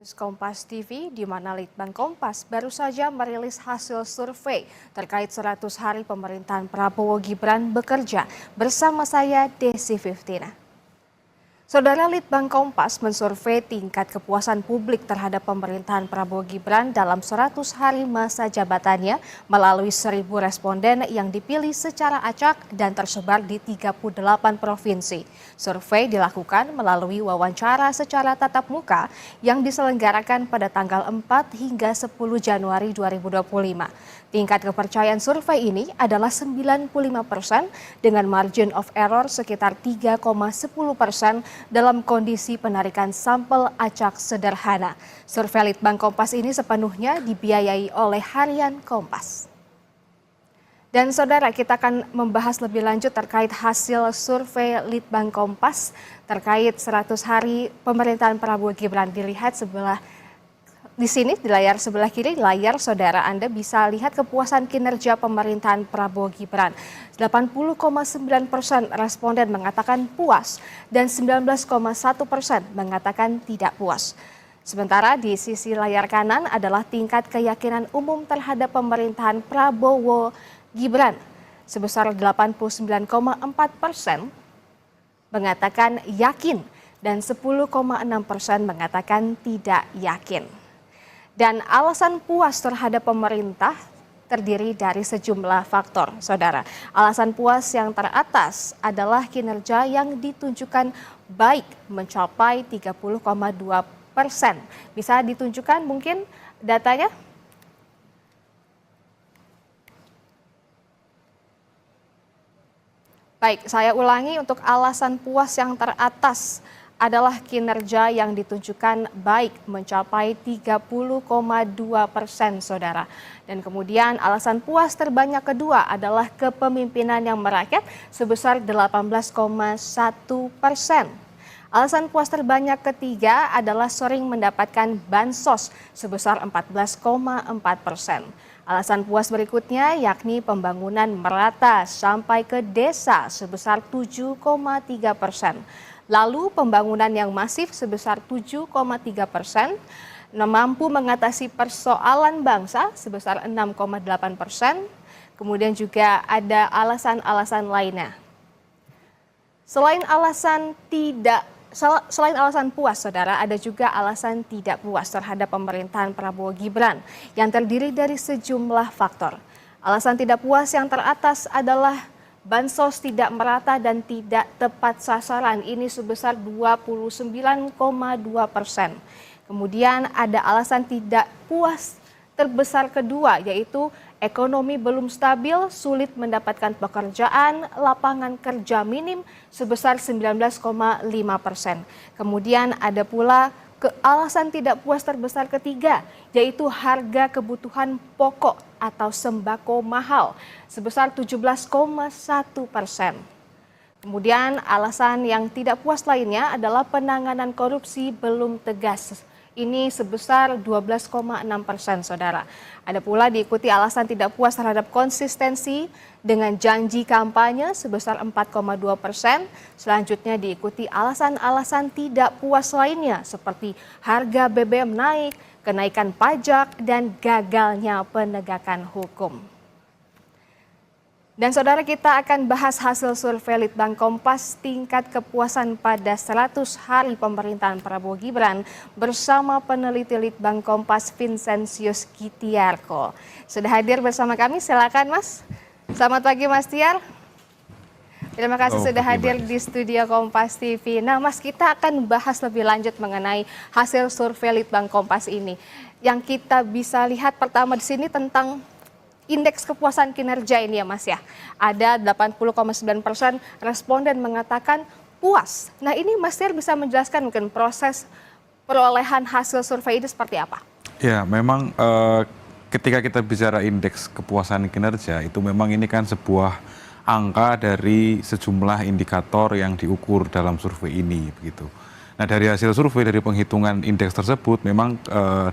Kompas TV, di mana Litbang Kompas baru saja merilis hasil survei terkait 100 hari pemerintahan Prabowo Gibran bekerja. Bersama saya, Desi Fiftina. Saudara, Litbang Kompas mensurvei tingkat kepuasan publik terhadap pemerintahan Prabowo Gibran dalam 100 hari masa jabatannya melalui 1.000 responden yang dipilih secara acak dan tersebar di 38 provinsi. Survei dilakukan melalui wawancara secara tatap muka yang diselenggarakan pada tanggal 4 hingga 10 Januari 2025. Tingkat kepercayaan survei ini adalah 95% dengan margin of error sekitar 3,10% dalam kondisi penarikan sampel acak sederhana. Survei Litbang Kompas ini sepenuhnya dibiayai oleh Harian Kompas. Dan saudara, kita akan membahas lebih lanjut terkait hasil survei Litbang Kompas terkait 100 hari pemerintahan Prabowo Gibran. Dilihat di sini di layar sebelah kiri layar saudara, Anda bisa lihat kepuasan kinerja pemerintahan Prabowo Gibran. 80,9% responden mengatakan puas dan 19,1% mengatakan tidak puas. Sementara di sisi layar kanan adalah tingkat keyakinan umum terhadap pemerintahan Prabowo Gibran sebesar 89,4% mengatakan yakin dan 10,6% mengatakan tidak yakin. Dan alasan puas terhadap pemerintah terdiri dari sejumlah faktor, saudara. Alasan puas yang teratas adalah kinerja yang ditunjukkan baik mencapai 30,2%. Bisa ditunjukkan mungkin datanya? Baik, saya ulangi, untuk alasan puas yang teratas adalah kinerja yang ditunjukkan baik mencapai 30,2%, saudara. Dan kemudian alasan puas terbanyak kedua adalah kepemimpinan yang merakyat sebesar 18,1%. Alasan puas terbanyak ketiga adalah sering mendapatkan bansos sebesar 14,4%. Alasan puas berikutnya yakni pembangunan merata sampai ke desa sebesar 7,3%. Lalu pembangunan yang masif sebesar 7,3%, mampu mengatasi persoalan bangsa sebesar 6,8%, kemudian juga ada alasan-alasan lainnya. Selain alasan puas, saudara, ada juga alasan tidak puas terhadap pemerintahan Prabowo Gibran yang terdiri dari sejumlah faktor. Alasan tidak puas yang teratas adalah bansos tidak merata dan tidak tepat sasaran, ini sebesar 29,2%. Kemudian ada alasan tidak puas terbesar kedua, yaitu ekonomi belum stabil, sulit mendapatkan pekerjaan, lapangan kerja minim sebesar 19,5%. Kemudian ada pula alasan tidak puas terbesar ketiga, yaitu harga kebutuhan pokok atau sembako mahal sebesar 17,1%. Kemudian alasan yang tidak puas lainnya adalah penanganan korupsi belum tegas. Ini sebesar 12,6%, saudara. Ada pula diikuti alasan tidak puas terhadap konsistensi dengan janji kampanye sebesar 4,2%. Selanjutnya diikuti alasan-alasan tidak puas lainnya seperti harga BBM naik, kenaikan pajak, dan gagalnya penegakan hukum. Dan saudara, kita akan bahas hasil survei Litbang Kompas tingkat kepuasan pada 100 hari pemerintahan Prabowo Gibran bersama peneliti Litbang Kompas Vincentius Gitiarko. Sudah hadir bersama kami, silakan Mas. Selamat pagi Mas Tiar. Terima kasih sudah hadir di studio Kompas TV. Nah Mas, kita akan bahas lebih lanjut mengenai hasil survei Litbang Kompas ini. Yang kita bisa lihat pertama di sini tentang indeks kepuasan kinerja ini ya Mas ya. Ada 80,9% responden mengatakan puas. Nah ini Mas Tiar bisa menjelaskan mungkin proses perolehan hasil survei ini seperti apa? Ya memang ketika kita bicara indeks kepuasan kinerja itu memang ini kan sebuah angka dari sejumlah indikator yang diukur dalam survei ini begitu. Nah dari hasil survei, dari penghitungan indeks tersebut memang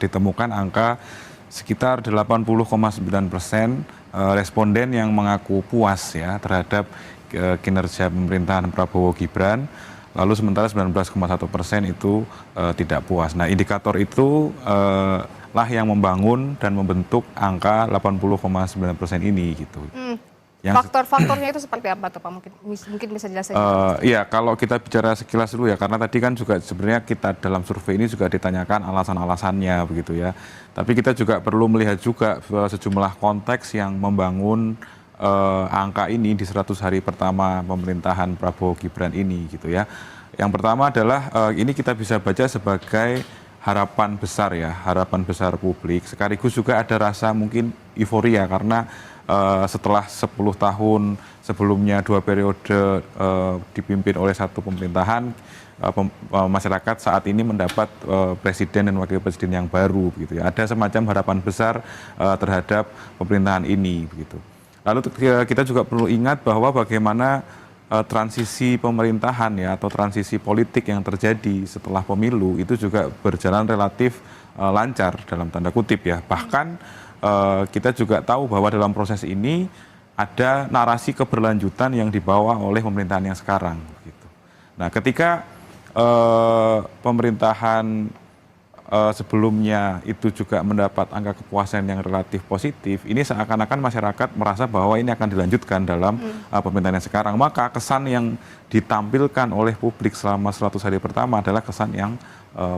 ditemukan angka sekitar 80,9% responden yang mengaku puas ya terhadap kinerja pemerintahan Prabowo Gibran. lalu sementara 19,1% itu tidak puas. Nah, indikator itu lah yang membangun dan membentuk angka 80,9% ini gitu. Faktor-faktornya itu seperti apa tuh Pak? Mungkin bisa jelaskan. Ya, kalau kita bicara sekilas dulu ya, karena tadi kan juga sebenarnya kita dalam survei ini juga ditanyakan alasan-alasannya begitu ya. Tapi kita juga perlu melihat juga sejumlah konteks yang membangun angka ini di 100 hari pertama pemerintahan Prabowo Gibran ini gitu ya. Yang pertama adalah ini kita bisa baca sebagai harapan besar ya, harapan besar publik. Sekaligus juga ada rasa mungkin euforia karena setelah 10 tahun sebelumnya 2 periode dipimpin oleh satu pemerintahan, masyarakat saat ini mendapat presiden dan wakil presiden yang baru begitu ya. Ada semacam harapan besar terhadap pemerintahan ini begitu. Lalu kita juga perlu ingat bahwa bagaimana transisi pemerintahan ya atau transisi politik yang terjadi setelah pemilu itu juga berjalan relatif lancar dalam tanda kutip ya. Bahkan kita juga tahu bahwa dalam proses ini ada narasi keberlanjutan yang dibawa oleh pemerintahan yang sekarang. Gitu. Nah, ketika pemerintahan sebelumnya itu juga mendapat angka kepuasan yang relatif positif, ini seakan-akan masyarakat merasa bahwa ini akan dilanjutkan dalam pemerintahan yang sekarang. Maka kesan yang ditampilkan oleh publik selama 100 hari pertama adalah kesan yang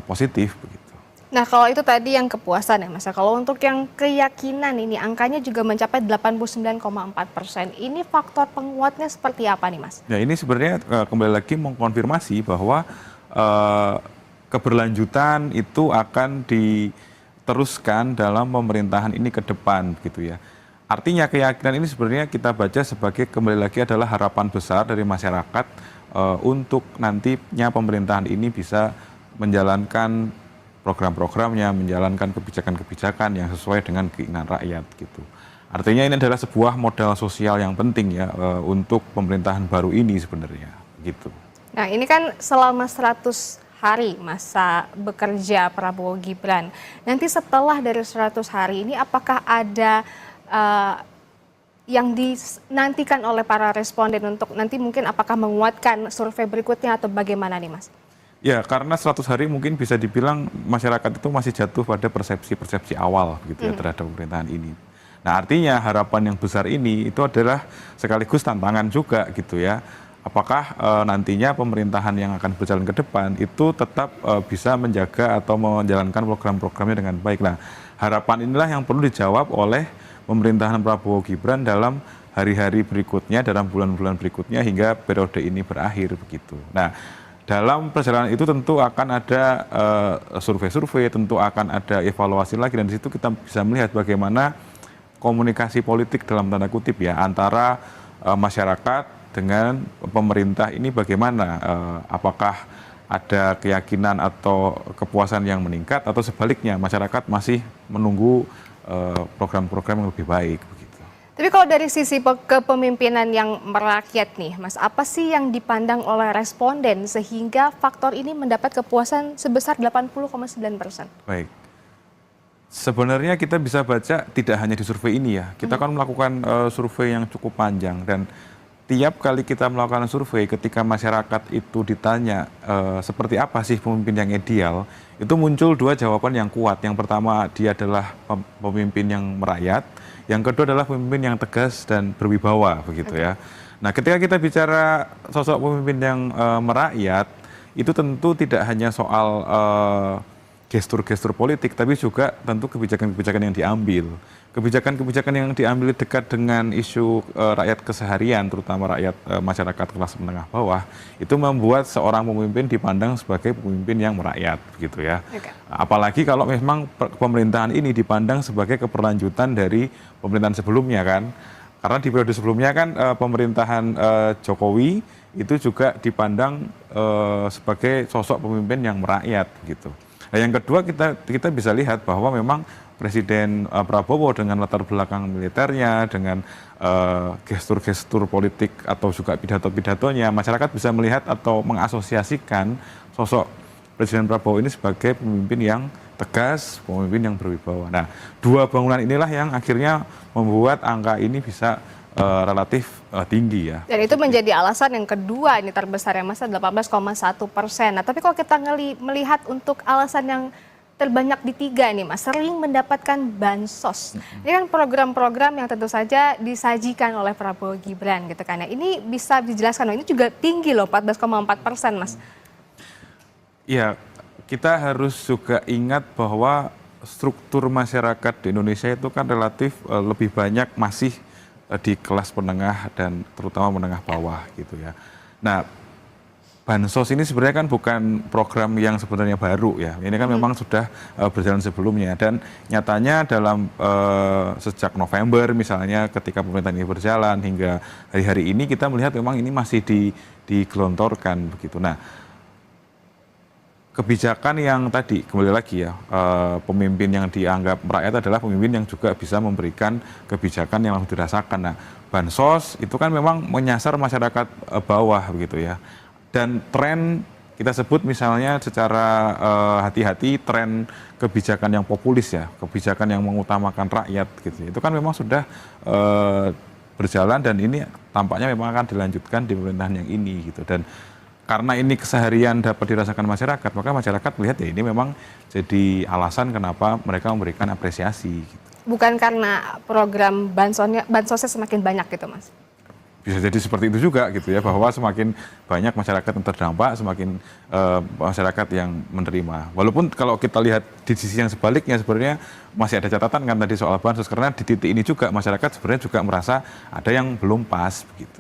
positif. Begitu. Nah, kalau itu tadi yang kepuasan ya Mas. Kalau untuk yang keyakinan ini angkanya juga mencapai 89,4%. Ini faktor penguatnya seperti apa nih Mas? Ya, ini sebenarnya kembali lagi mengkonfirmasi bahwa keberlanjutan itu akan diteruskan dalam pemerintahan ini ke depan gitu ya. Artinya keyakinan ini sebenarnya kita baca sebagai kembali lagi adalah harapan besar dari masyarakat untuk nantinya pemerintahan ini bisa menjalankan program-programnya, menjalankan kebijakan-kebijakan yang sesuai dengan keinginan rakyat gitu. Artinya ini adalah sebuah modal sosial yang penting ya untuk pemerintahan baru ini sebenarnya gitu. Nah, ini kan selama 100 hari masa bekerja Prabowo Gibran. Nanti setelah dari 100 hari ini apakah ada yang dinantikan oleh para responden untuk nanti mungkin apakah menguatkan survei berikutnya atau bagaimana nih Mas? Ya, karena 100 hari mungkin bisa dibilang masyarakat itu masih jatuh pada persepsi-persepsi awal gitu ya terhadap pemerintahan ini. Nah, artinya harapan yang besar ini itu adalah sekaligus tantangan juga gitu ya. Apakah nantinya pemerintahan yang akan berjalan ke depan itu tetap bisa menjaga atau menjalankan program-programnya dengan baik. Nah, harapan inilah yang perlu dijawab oleh pemerintahan Prabowo Gibran dalam hari-hari berikutnya, dalam bulan-bulan berikutnya hingga periode ini berakhir begitu. Nah, dalam perjalanan itu tentu akan ada survei-survei, tentu akan ada evaluasi lagi dan di situ kita bisa melihat bagaimana komunikasi politik dalam tanda kutip ya antara masyarakat dengan pemerintah ini bagaimana, apakah ada keyakinan atau kepuasan yang meningkat atau sebaliknya masyarakat masih menunggu program-program yang lebih baik. Tapi kalau dari sisi kepemimpinan yang merakyat nih, Mas, apa sih yang dipandang oleh responden sehingga faktor ini mendapat kepuasan sebesar 80,9%? Baik. Sebenarnya kita bisa baca tidak hanya di survei ini ya. Kita kan melakukan survei yang cukup panjang dan tiap kali kita melakukan survei ketika masyarakat itu ditanya seperti apa sih pemimpin yang ideal, itu muncul dua jawaban yang kuat. Yang pertama dia adalah pemimpin yang merakyat. Yang kedua adalah pemimpin yang tegas dan berwibawa begitu ya. Nah, ketika kita bicara sosok pemimpin yang merakyat, itu tentu tidak hanya soal gestur-gestur politik, tapi juga tentu kebijakan-kebijakan yang diambil. Kebijakan-kebijakan yang diambil dekat dengan isu rakyat keseharian, terutama rakyat masyarakat kelas menengah bawah, itu membuat seorang pemimpin dipandang sebagai pemimpin yang merakyat, begitu ya. Okay. Apalagi kalau memang pemerintahan ini dipandang sebagai keberlanjutan dari pemerintahan sebelumnya kan. Karena di periode sebelumnya kan pemerintahan Jokowi itu juga dipandang sebagai sosok pemimpin yang merakyat, gitu. Nah, yang kedua kita bisa lihat bahwa memang Presiden Prabowo dengan latar belakang militernya, dengan gestur-gestur politik atau juga pidato-pidatonya, masyarakat bisa melihat atau mengasosiasikan sosok Presiden Prabowo ini sebagai pemimpin yang tegas, pemimpin yang berwibawa. Nah, dua bangunan inilah yang akhirnya membuat angka ini bisa relatif tinggi ya. Dan itu menjadi alasan yang kedua ini terbesar ya Mas, 18,1%. Nah tapi kalau kita melihat untuk alasan yang terbanyak di tiga nih Mas, sering mendapatkan bansos. Ini kan program-program yang tentu saja disajikan oleh Prabowo Gibran gitu kan ya. Ini bisa dijelaskan, ini juga tinggi loh 14,4% Mas. Ya, kita harus juga ingat bahwa struktur masyarakat di Indonesia itu kan relatif lebih banyak masih di kelas menengah dan terutama menengah bawah gitu ya. Nah, bansos ini sebenarnya kan bukan program yang sebenarnya baru ya. Ini kan memang sudah berjalan sebelumnya dan nyatanya dalam sejak November misalnya ketika pemerintahan ini berjalan hingga hari-hari ini kita melihat memang ini masih digelontorkan begitu. Nah, kebijakan yang tadi kembali lagi ya, pemimpin yang dianggap rakyat adalah pemimpin yang juga bisa memberikan kebijakan yang langsung dirasakan. Nah, bansos itu kan memang menyasar masyarakat bawah begitu ya. Dan tren kita sebut misalnya secara hati-hati tren kebijakan yang populis ya, kebijakan yang mengutamakan rakyat gitu. Itu kan memang sudah berjalan dan ini tampaknya memang akan dilanjutkan di pemerintahan yang ini gitu. Dan karena ini keseharian dapat dirasakan masyarakat, maka masyarakat melihat ya ini memang jadi alasan kenapa mereka memberikan apresiasi. Gitu. Bukan karena program bansosnya semakin banyak gitu Mas? Bisa jadi seperti itu juga gitu ya, bahwa semakin banyak masyarakat yang terdampak, semakin masyarakat yang menerima. Walaupun kalau kita lihat di sisi yang sebaliknya sebenarnya masih ada catatan kan tadi soal bansos, karena di titik ini juga masyarakat sebenarnya juga merasa ada yang belum pas begitu.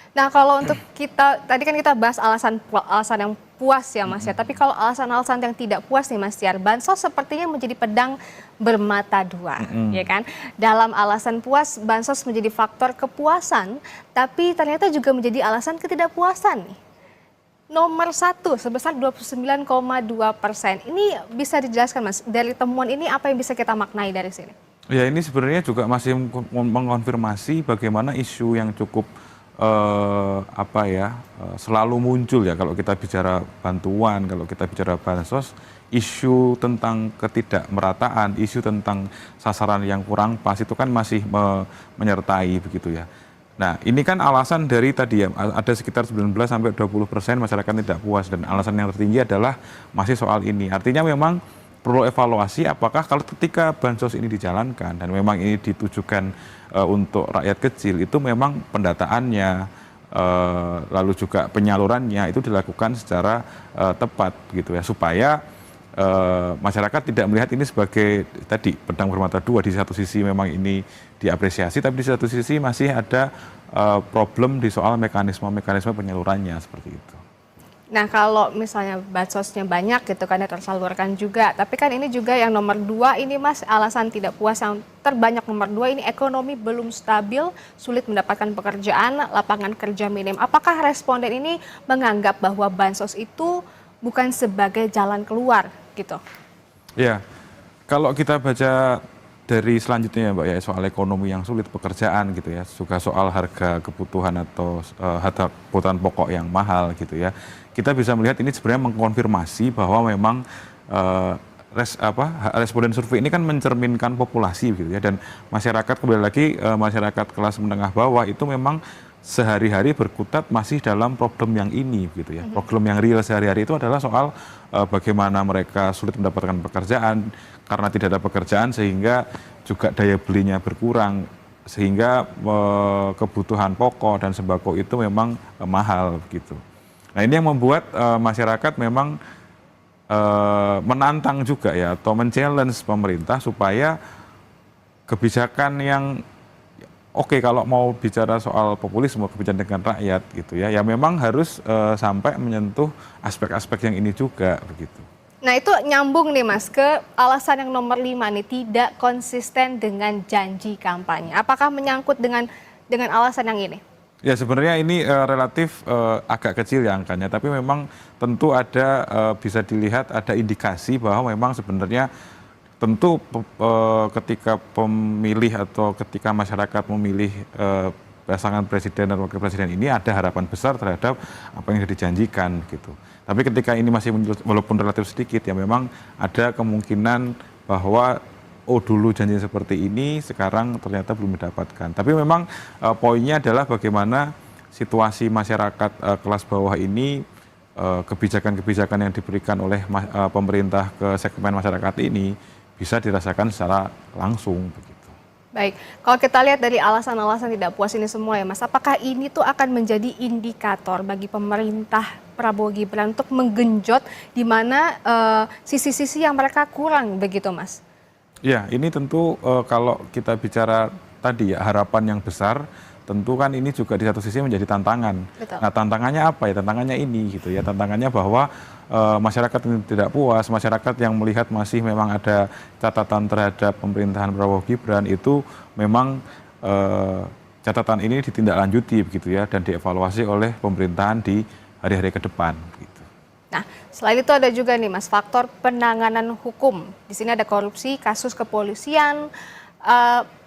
Nah kalau untuk kita, tadi kan kita bahas alasan yang puas ya Mas ya, tapi kalau alasan-alasan yang tidak puas nih Mas Tiar, bansos sepertinya menjadi pedang bermata dua, ya kan? Dalam alasan puas, bansos menjadi faktor kepuasan, tapi ternyata juga menjadi alasan ketidakpuasan nih. Nomor 1 sebesar 29,2%. Ini bisa dijelaskan Mas, dari temuan ini apa yang bisa kita maknai dari sini? Ya ini sebenarnya juga masih mengonfirmasi bagaimana isu yang cukup selalu muncul ya kalau kita bicara bantuan, kalau kita bicara bansos, isu tentang ketidakmerataan, isu tentang sasaran yang kurang pas itu kan masih menyertai begitu ya. Nah ini kan alasan dari tadi ya, ada sekitar 19-20% masyarakat tidak puas dan alasan yang tertinggi adalah masih soal ini. Artinya memang perlu evaluasi apakah kalau ketika bansos ini dijalankan dan memang ini ditujukan untuk rakyat kecil itu memang pendataannya lalu juga penyalurannya itu dilakukan secara tepat gitu ya, supaya masyarakat tidak melihat ini sebagai tadi pedang bermata dua. Di satu sisi memang ini diapresiasi tapi di satu sisi masih ada problem di soal mekanisme penyalurannya seperti itu. Nah kalau misalnya bansosnya banyak gitu kan ya tersalurkan juga, tapi kan ini juga yang nomor 2 ini Mas, alasan tidak puas yang terbanyak nomor 2 ini ekonomi belum stabil, sulit mendapatkan pekerjaan, lapangan kerja minim. Apakah responden ini menganggap bahwa bansos itu bukan sebagai jalan keluar gitu? Ya, kalau kita baca dari selanjutnya ya Mbak ya, soal ekonomi yang sulit, pekerjaan gitu ya, juga soal harga kebutuhan atau harga kebutuhan pokok yang mahal gitu ya, kita bisa melihat ini sebenarnya mengkonfirmasi bahwa memang responden survei ini kan mencerminkan populasi gitu ya, dan masyarakat kembali lagi masyarakat kelas menengah bawah itu memang sehari-hari berkutat masih dalam problem yang ini gitu ya. Problem yang real sehari-hari itu adalah soal bagaimana mereka sulit mendapatkan pekerjaan, karena tidak ada pekerjaan sehingga juga daya belinya berkurang, sehingga kebutuhan pokok dan sembako itu memang mahal begitu. Nah ini yang membuat masyarakat memang menantang juga ya, atau men-challenge pemerintah supaya kebijakan yang kalau mau bicara soal populisme, kebijakan dengan rakyat gitu ya, ya memang harus sampai menyentuh aspek-aspek yang ini juga begitu. Nah itu nyambung nih Mas ke alasan yang nomor 5 nih, tidak konsisten dengan janji kampanye. Apakah menyangkut dengan alasan yang ini? Ya sebenarnya ini relatif agak kecil ya angkanya, tapi memang tentu ada bisa dilihat ada indikasi bahwa memang sebenarnya tentu ketika pemilih atau ketika masyarakat memilih pasangan presiden dan wakil presiden ini ada harapan besar terhadap apa yang sudah dijanjikan gitu. Tapi ketika ini masih walaupun relatif sedikit ya memang ada kemungkinan bahwa oh dulu janji seperti ini, sekarang ternyata belum didapatkan. Tapi memang poinnya adalah bagaimana situasi masyarakat kelas bawah ini, kebijakan-kebijakan yang diberikan oleh pemerintah ke segmen masyarakat ini bisa dirasakan secara langsung begitu. Baik, kalau kita lihat dari alasan-alasan tidak puas ini semua ya Mas, apakah ini tuh akan menjadi indikator bagi pemerintah Prabowo Gibran untuk menggenjot di mana sisi-sisi yang mereka kurang begitu Mas? Ya, ini tentu kalau kita bicara tadi ya harapan yang besar, tentu kan ini juga di satu sisi menjadi tantangan. Betul. Nah, tantangannya apa ya? Tantangannya ini gitu ya. Tantangannya bahwa masyarakat ini tidak puas, masyarakat yang melihat masih memang ada catatan terhadap pemerintahan Prabowo Gibran itu memang catatan ini ditindaklanjuti begitu ya dan dievaluasi oleh pemerintahan di hari-hari ke depan gitu. Nah, selain itu ada juga nih Mas, faktor penanganan hukum. Di sini ada korupsi, kasus kepolisian,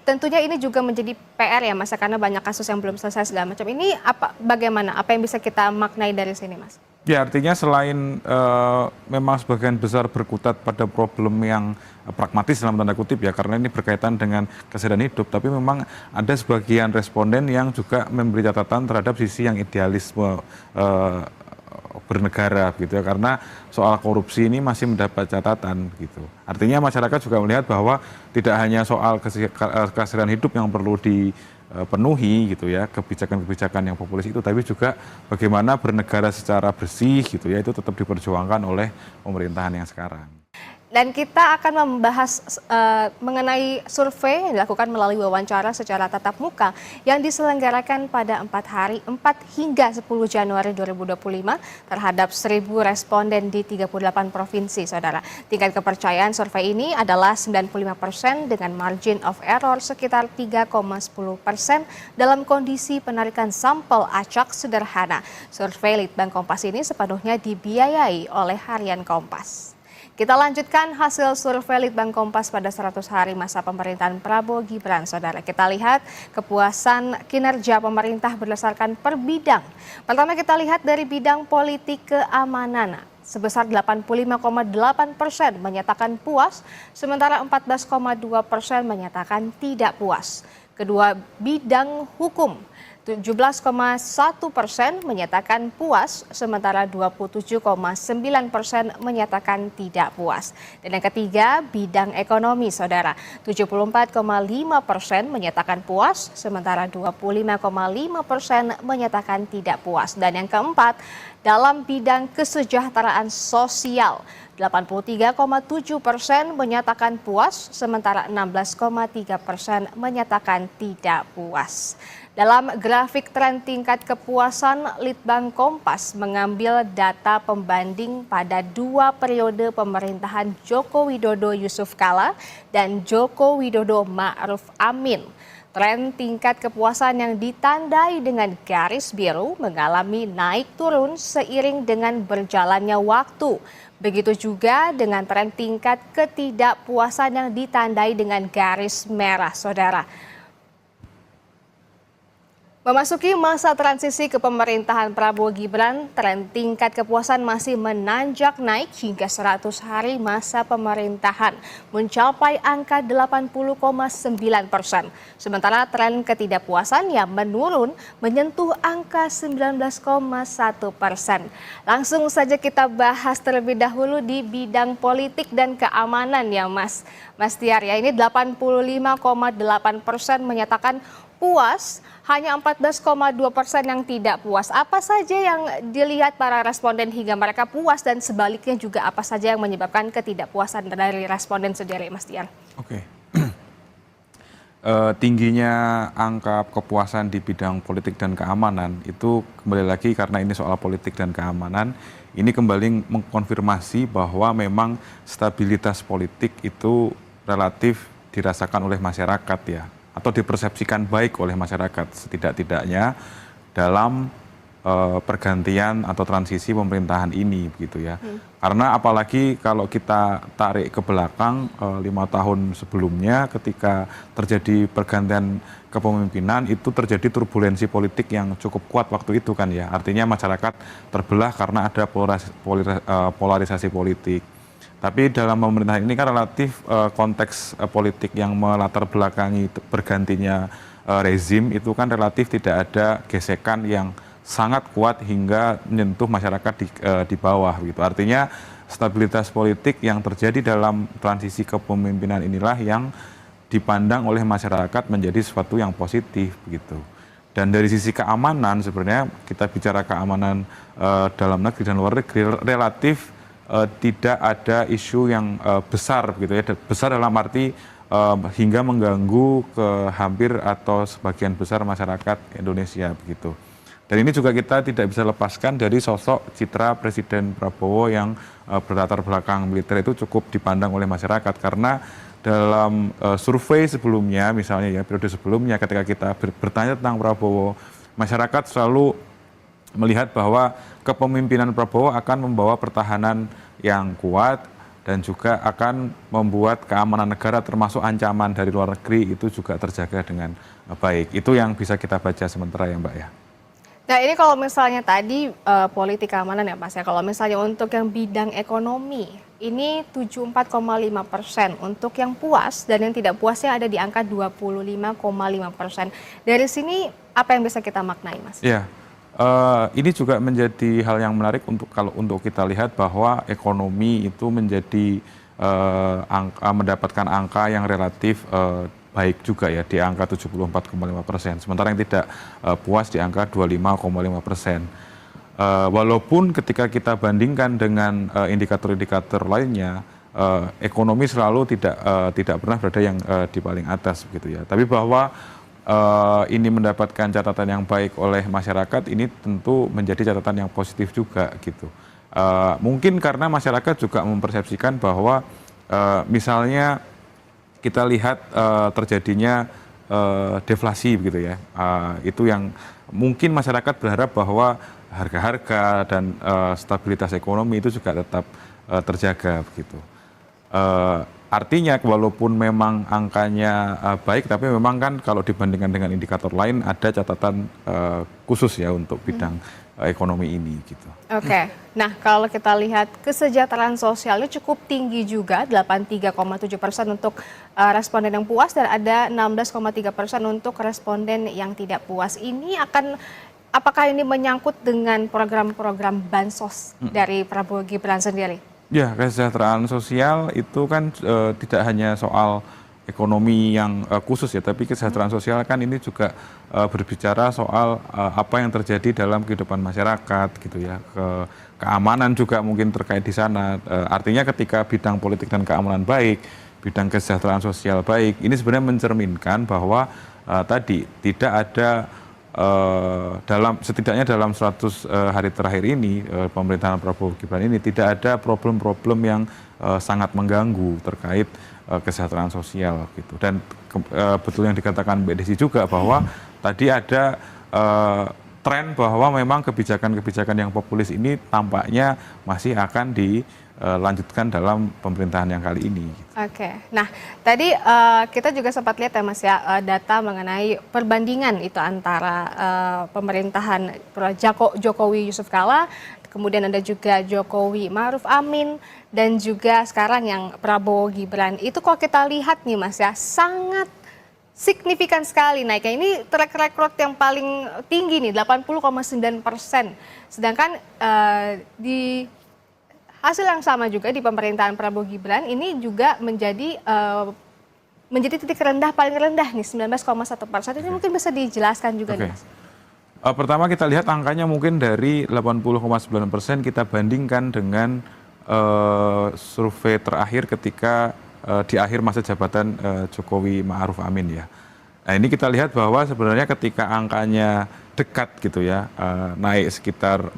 tentunya ini juga menjadi PR ya Mas, karena banyak kasus yang belum selesai segala macam. Ini bagaimana? Apa yang bisa kita maknai dari sini Mas? Ya, artinya selain memang sebagian besar berkutat pada problem yang pragmatis dalam tanda kutip ya, karena ini berkaitan dengan kesehatan hidup, tapi memang ada sebagian responden yang juga memberi catatan terhadap sisi yang idealisme bernegara gitu ya, karena soal korupsi ini masih mendapat catatan gitu. Artinya masyarakat juga melihat bahwa tidak hanya soal kesehatan hidup yang perlu dipenuhi gitu ya, kebijakan-kebijakan yang populis itu, tapi juga bagaimana bernegara secara bersih gitu ya, itu tetap diperjuangkan oleh pemerintahan yang sekarang. Dan kita akan membahas mengenai survei yang dilakukan melalui wawancara secara tatap muka yang diselenggarakan pada 4 hingga 10 Januari 2025 terhadap 1.000 responden di 38 provinsi, Saudara. Tingkat kepercayaan survei ini adalah 95% dengan margin of error sekitar 3,10% dalam kondisi penarikan sampel acak sederhana. Survei Litbang Kompas ini sepenuhnya dibiayai oleh Harian Kompas. Kita lanjutkan hasil survei Litbang Kompas pada 100 hari masa pemerintahan Prabowo Gibran, Saudara. Kita lihat kepuasan kinerja pemerintah berdasarkan per bidang. Pertama kita lihat dari bidang politik keamanan. Sebesar 85,8% menyatakan puas, sementara 14,2% menyatakan tidak puas. Kedua, bidang hukum. 17,1% menyatakan puas, sementara 27,9% menyatakan tidak puas. Dan yang ketiga, bidang ekonomi, Saudara. 74,5% menyatakan puas, sementara 25,5% menyatakan tidak puas. Dan yang keempat, dalam bidang kesejahteraan sosial, 83,7% menyatakan puas, sementara 16,3% menyatakan tidak puas. Dalam grafik tren tingkat kepuasan, Litbang Kompas mengambil data pembanding pada 2 periode pemerintahan Joko Widodo Yusuf Kala dan Joko Widodo Ma'ruf Amin. Tren tingkat kepuasan yang ditandai dengan garis biru mengalami naik turun seiring dengan berjalannya waktu. Begitu juga dengan tren tingkat ketidakpuasan yang ditandai dengan garis merah, Saudara. Memasuki masa transisi kepemerintahan Prabowo Gibran, tren tingkat kepuasan masih menanjak naik hingga 100 hari masa pemerintahan, mencapai angka 80,9%. Sementara tren ketidakpuasan yang menurun menyentuh angka 19,1%. Langsung saja kita bahas terlebih dahulu di bidang politik dan keamanan ya Mas Tiar ya. Ini 85,8% menyatakan puas, hanya 14,2% yang tidak puas. Apa saja yang dilihat para responden hingga mereka puas dan sebaliknya juga apa saja yang menyebabkan ketidakpuasan dari responden sendiri, Mas Tiar? Oke. Tingginya angka kepuasan di bidang politik dan keamanan itu kembali lagi karena ini soal politik dan keamanan, ini kembali mengkonfirmasi bahwa memang stabilitas politik itu relatif dirasakan oleh masyarakat ya, atau dipersepsikan baik oleh masyarakat setidak-tidaknya dalam pergantian atau transisi pemerintahan ini begitu ya. Karena apalagi kalau kita tarik ke belakang 5 tahun sebelumnya ketika terjadi pergantian kepemimpinan itu terjadi turbulensi politik yang cukup kuat waktu itu kan ya. Artinya masyarakat terbelah karena ada polarisasi politik. Tapi dalam pemerintahan ini kan relatif konteks politik yang melatar belakangi bergantinya rezim itu kan relatif tidak ada gesekan yang sangat kuat hingga menyentuh masyarakat di bawah gitu. Artinya stabilitas politik yang terjadi dalam transisi kepemimpinan inilah yang dipandang oleh masyarakat menjadi sesuatu yang positif begitu. Dan dari sisi keamanan sebenarnya kita bicara keamanan dalam negeri dan luar negeri relatif tidak ada isu yang besar begitu ya, besar dalam arti hingga mengganggu ke hampir atau sebagian besar masyarakat Indonesia begitu. Dan ini juga kita tidak bisa lepaskan dari sosok citra Presiden Prabowo yang berlatar belakang militer itu cukup dipandang oleh masyarakat karena dalam survei sebelumnya misalnya ya periode sebelumnya ketika kita bertanya tentang Prabowo, masyarakat selalu melihat bahwa kepemimpinan Prabowo akan membawa pertahanan yang kuat dan juga akan membuat keamanan negara termasuk ancaman dari luar negeri itu juga terjaga dengan baik. Itu yang bisa kita baca sementara ya Mbak ya. Nah ini kalau misalnya tadi politik keamanan ya Mas ya, kalau misalnya untuk yang bidang ekonomi, ini 74,5%, untuk yang puas dan yang tidak puasnya ada di angka 25,5%. Dari sini apa yang bisa kita maknai Mas? Ya. Ini juga menjadi hal yang menarik kalau untuk kita lihat bahwa ekonomi itu menjadi mendapatkan angka yang relatif baik juga ya di angka 74,5%. Sementara yang tidak puas di angka 25,5%. Walaupun ketika kita bandingkan dengan indikator-indikator lainnya, ekonomi selalu tidak pernah berada yang di paling atas begitu ya. Tapi bahwa ini mendapatkan catatan yang baik oleh masyarakat, ini tentu menjadi catatan yang positif juga gitu. Mungkin karena masyarakat juga mempersepsikan bahwa misalnya kita lihat terjadinya deflasi begitu ya, itu yang mungkin masyarakat berharap bahwa harga-harga dan stabilitas ekonomi itu juga tetap terjaga begitu. Artinya walaupun memang angkanya baik, tapi memang kan kalau dibandingkan dengan indikator lain ada catatan khusus ya untuk bidang ekonomi ini gitu. Oke, nah kalau kita lihat kesejahteraan sosialnya cukup tinggi juga, 83,7% untuk responden yang puas dan ada 16,3% untuk responden yang tidak puas. Apakah ini menyangkut dengan program-program bansos dari Prabowo Gibran sendiri? Ya, kesejahteraan sosial itu kan tidak hanya soal ekonomi yang khusus ya, tapi kesejahteraan sosial kan ini juga berbicara soal apa yang terjadi dalam kehidupan masyarakat gitu ya, keamanan juga mungkin terkait di sana. Artinya ketika bidang politik dan keamanan baik, bidang kesejahteraan sosial baik, ini sebenarnya mencerminkan bahwa tadi tidak ada setidaknya dalam 100 hari terakhir ini pemerintahan Prabowo Gibran ini tidak ada problem-problem yang sangat mengganggu terkait kesejahteraan sosial gitu. Dan betul yang dikatakan Mbak Desi juga bahwa tadi ada tren bahwa memang kebijakan-kebijakan yang populis ini tampaknya masih akan dilanjutkan dalam pemerintahan yang kali ini. Oke, nah tadi kita juga sempat lihat ya Mas ya, data mengenai perbandingan itu antara pemerintahan Jokowi Yusuf Kala, kemudian ada juga Jokowi Ma'ruf Amin, dan juga sekarang yang Prabowo Gibran. Itu kalau kita lihat nih Mas ya, sangat signifikan sekali naiknya. Ini track record yang paling tinggi nih, 80,9%. Sedangkan di hasil yang sama juga di pemerintahan Prabowo Gibran ini juga menjadi titik rendah paling rendah nih, 19,1%. Ini mungkin bisa dijelaskan juga nih Mas. Pertama kita lihat angkanya mungkin dari 80,9% kita bandingkan dengan survei terakhir ketika di akhir masa jabatan Jokowi Ma'ruf Amin ya. Nah ini kita lihat bahwa sebenarnya ketika angkanya dekat gitu ya, naik sekitar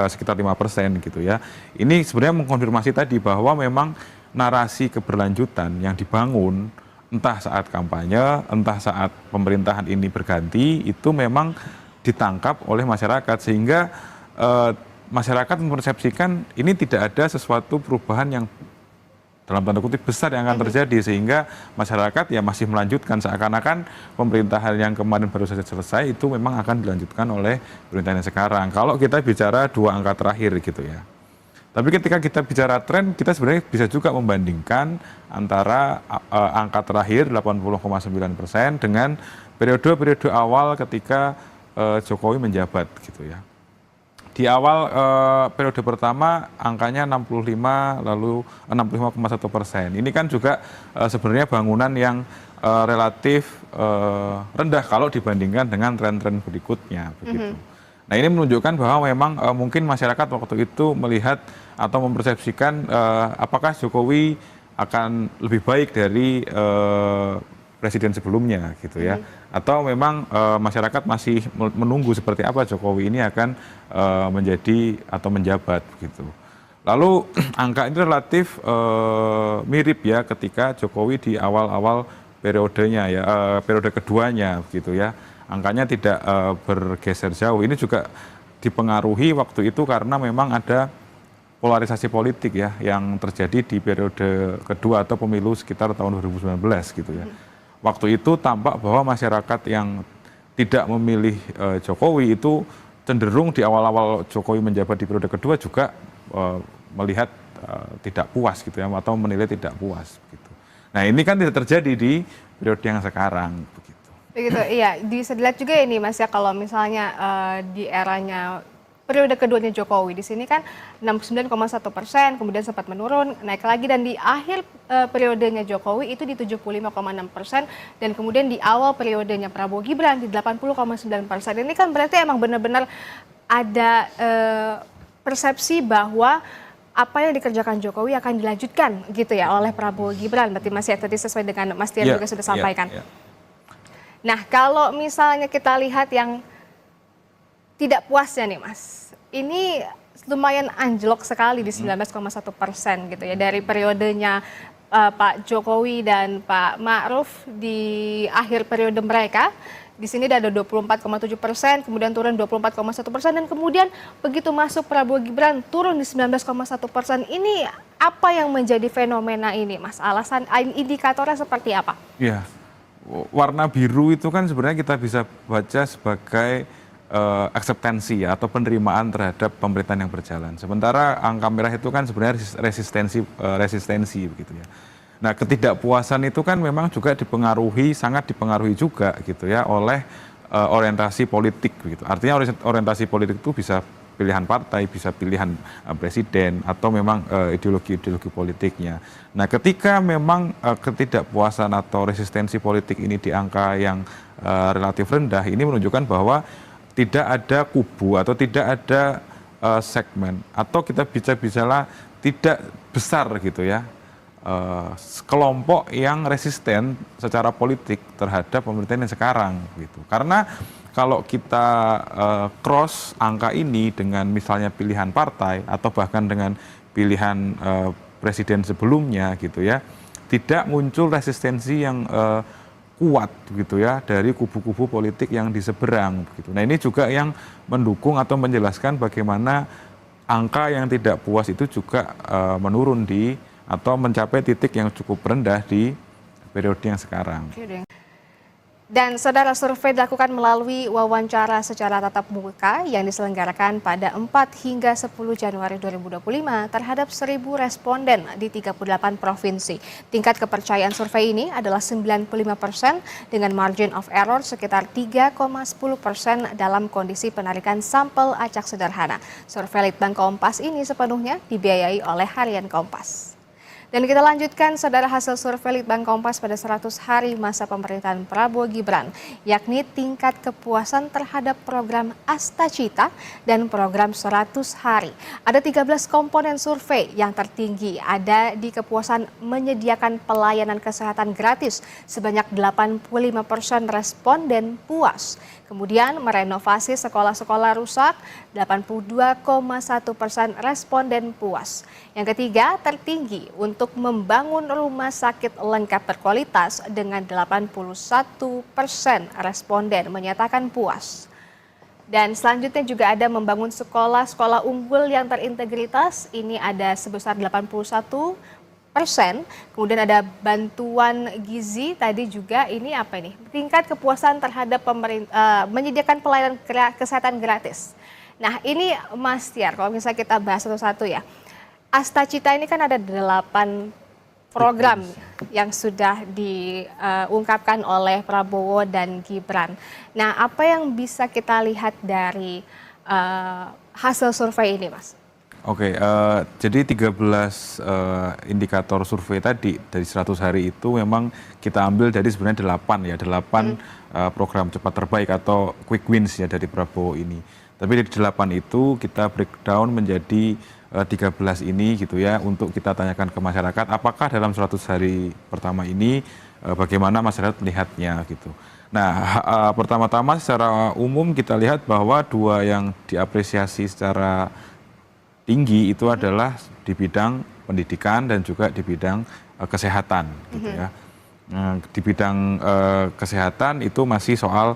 sekitar 5% gitu ya. Ini sebenarnya mengkonfirmasi tadi bahwa memang narasi keberlanjutan yang dibangun entah saat kampanye, entah saat pemerintahan ini berganti, itu memang ditangkap oleh masyarakat sehingga masyarakat mempersepsikan ini tidak ada sesuatu perubahan yang dalam tanda kutip besar yang akan terjadi, sehingga masyarakat ya masih melanjutkan seakan-akan pemerintahan yang kemarin baru saja selesai itu memang akan dilanjutkan oleh pemerintahan yang sekarang. Kalau kita bicara dua angka terakhir gitu ya. Tapi ketika kita bicara tren, kita sebenarnya bisa juga membandingkan antara angka terakhir 80,9% dengan periode-periode awal ketika Jokowi menjabat gitu ya. Di awal periode pertama angkanya 65 lalu 65,1%. Ini kan juga sebenarnya bangunan yang relatif rendah kalau dibandingkan dengan tren-tren berikutnya begitu. Nah, ini menunjukkan bahwa memang mungkin masyarakat waktu itu melihat atau mempersepsikan apakah Jokowi akan lebih baik dari presiden sebelumnya gitu ya, atau memang masyarakat masih menunggu seperti apa Jokowi ini akan menjadi atau menjabat gitu. Lalu angka ini relatif mirip ya ketika Jokowi di awal-awal periodenya ya, periode keduanya gitu ya. Angkanya tidak bergeser jauh. Ini juga dipengaruhi waktu itu karena memang ada polarisasi politik ya yang terjadi di periode kedua atau pemilu sekitar tahun 2019 gitu ya. Waktu itu tampak bahwa masyarakat yang tidak memilih Jokowi itu cenderung di awal-awal Jokowi menjabat di periode kedua juga melihat tidak puas gitu ya, atau menilai tidak puas gitu. Nah, ini kan tidak terjadi di periode yang sekarang begitu. Begitu, iya. Bisa dilihat juga ini Mas ya, kalau misalnya di eranya periode keduanya Jokowi, di sini kan 69,1%, kemudian sempat menurun, naik lagi, dan di akhir periodenya Jokowi itu di 75,6%, dan kemudian di awal periodenya Prabowo Gibran di 80,9%. Ini kan berarti emang benar-benar ada persepsi bahwa apa yang dikerjakan Jokowi akan dilanjutkan gitu ya oleh Prabowo Gibran. Berarti Mas ya, tadi sesuai dengan Mas Tian juga sudah sampaikan. Nah, kalau misalnya kita lihat yang tidak puasnya nih Mas, ini lumayan anjlok sekali di 19,1% gitu ya, dari periodenya Pak Jokowi dan Pak Ma'ruf di akhir periode mereka. Di sini ada 24,7%, kemudian turun 24,1%, dan kemudian begitu masuk Prabowo Gibran turun di 19,1%. Ini apa yang menjadi fenomena ini Mas? Alasan, indikatornya seperti apa? Iya. Warna biru itu kan sebenarnya kita bisa baca sebagai akseptansi ya, atau penerimaan terhadap pemerintahan yang berjalan. Sementara angka merah itu kan sebenarnya resistensi begitu ya. Nah, ketidakpuasan itu kan memang juga sangat dipengaruhi juga gitu ya oleh orientasi politik gitu. Artinya orientasi politik itu bisa pilihan partai, bisa pilihan presiden, atau memang ideologi-ideologi politiknya. Nah, ketika memang ketidakpuasan atau resistensi politik ini di angka yang relatif rendah, ini menunjukkan bahwa tidak ada kubu atau tidak ada segmen, atau kita bicara tidak besar gitu ya, kelompok yang resisten secara politik terhadap pemerintahan yang sekarang gitu. Karena kalau kita cross angka ini dengan misalnya pilihan partai atau bahkan dengan pilihan presiden sebelumnya gitu ya, tidak muncul resistensi yang kuat gitu ya dari kubu-kubu politik yang di seberang gitu. Nah, ini juga yang mendukung atau menjelaskan bagaimana angka yang tidak puas itu juga menurun atau mencapai titik yang cukup rendah di periode yang sekarang. Dan saudara, survei dilakukan melalui wawancara secara tatap muka yang diselenggarakan pada 4 hingga 10 Januari 2025 terhadap 1.000 responden di 38 provinsi. Tingkat kepercayaan survei ini adalah 95% dengan margin of error sekitar 3,10% dalam kondisi penarikan sampel acak sederhana. Survei Litbang Kompas ini sepenuhnya dibiayai oleh Harian Kompas. Dan kita lanjutkan saudara, hasil survei Litbang Kompas pada 100 hari masa pemerintahan Prabowo Gibran, yakni tingkat kepuasan terhadap program Astacita dan program 100 hari. Ada 13 komponen survei yang tertinggi ada di kepuasan menyediakan pelayanan kesehatan gratis, sebanyak 85% responden puas. Kemudian merenovasi sekolah-sekolah rusak, 82,1% responden puas. Yang ketiga, tertinggi untuk membangun rumah sakit lengkap berkualitas dengan 81% responden menyatakan puas. Dan selanjutnya juga ada membangun sekolah-sekolah unggul yang terintegritas, ini ada sebesar 81%. Kemudian ada bantuan gizi, tadi juga ini apa ini? Tingkat kepuasan terhadap menyediakan pelayanan kesehatan gratis. Nah, ini Mas Tiar, kalau misalnya kita bahas satu-satu ya. Astacita ini kan ada 8 program yang sudah diungkapkan oleh Prabowo dan Gibran. Nah, apa yang bisa kita lihat dari hasil survei ini, Mas? Oke, jadi 13 indikator survei tadi dari 100 hari itu memang kita ambil dari sebenarnya 8 ya, 8 program cepat terbaik atau quick wins ya dari Prabowo ini. Tapi dari 8 itu kita breakdown menjadi 13 ini gitu ya, untuk kita tanyakan ke masyarakat apakah dalam 100 hari pertama ini bagaimana masyarakat melihatnya gitu. Nah, pertama-tama secara umum kita lihat bahwa 2 yang diapresiasi secara tinggi itu adalah di bidang pendidikan dan juga di bidang kesehatan gitu ya. Di bidang kesehatan itu masih soal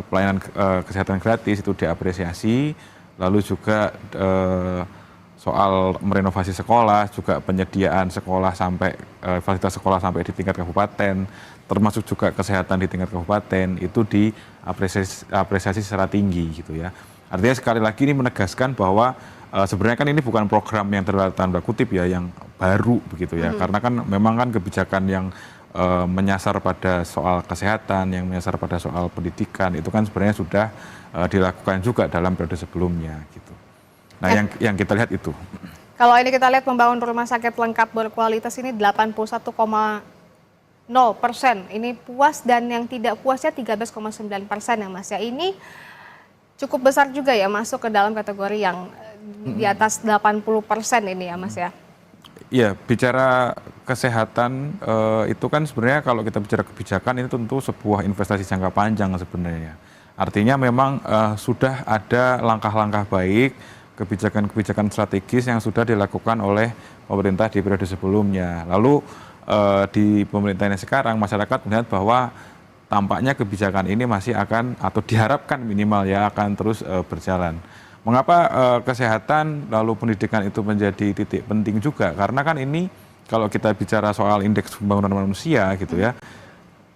pelayanan kesehatan gratis itu diapresiasi, lalu juga soal merenovasi sekolah, juga penyediaan sekolah sampai fasilitas sekolah sampai di tingkat kabupaten, termasuk juga kesehatan di tingkat kabupaten itu diapresiasi secara tinggi gitu ya. Artinya sekali lagi ini menegaskan bahwa sebenarnya kan ini bukan program yang tanda kutip ya yang baru begitu ya, karena kan memang kan kebijakan yang menyasar pada soal kesehatan, yang menyasar pada soal pendidikan itu kan sebenarnya sudah dilakukan juga dalam periode sebelumnya gitu. Nah, yang kita lihat itu. Kalau ini kita lihat membangun rumah sakit lengkap berkualitas ini 81,0%. Ini puas dan yang tidak puasnya 13,9% ya Mas ya. Ini cukup besar juga ya, masuk ke dalam kategori yang di atas 80% ini ya Mas ya. Iya, bicara kesehatan itu kan sebenarnya kalau kita bicara kebijakan ini tentu sebuah investasi jangka panjang sebenarnya. Artinya memang sudah ada langkah-langkah baik, kebijakan-kebijakan strategis yang sudah dilakukan oleh pemerintah di periode sebelumnya. Lalu di pemerintahan sekarang masyarakat melihat bahwa tampaknya kebijakan ini masih akan atau diharapkan minimal ya akan terus berjalan. Mengapa kesehatan lalu pendidikan itu menjadi titik penting juga? Karena kan ini kalau kita bicara soal indeks pembangunan manusia gitu ya,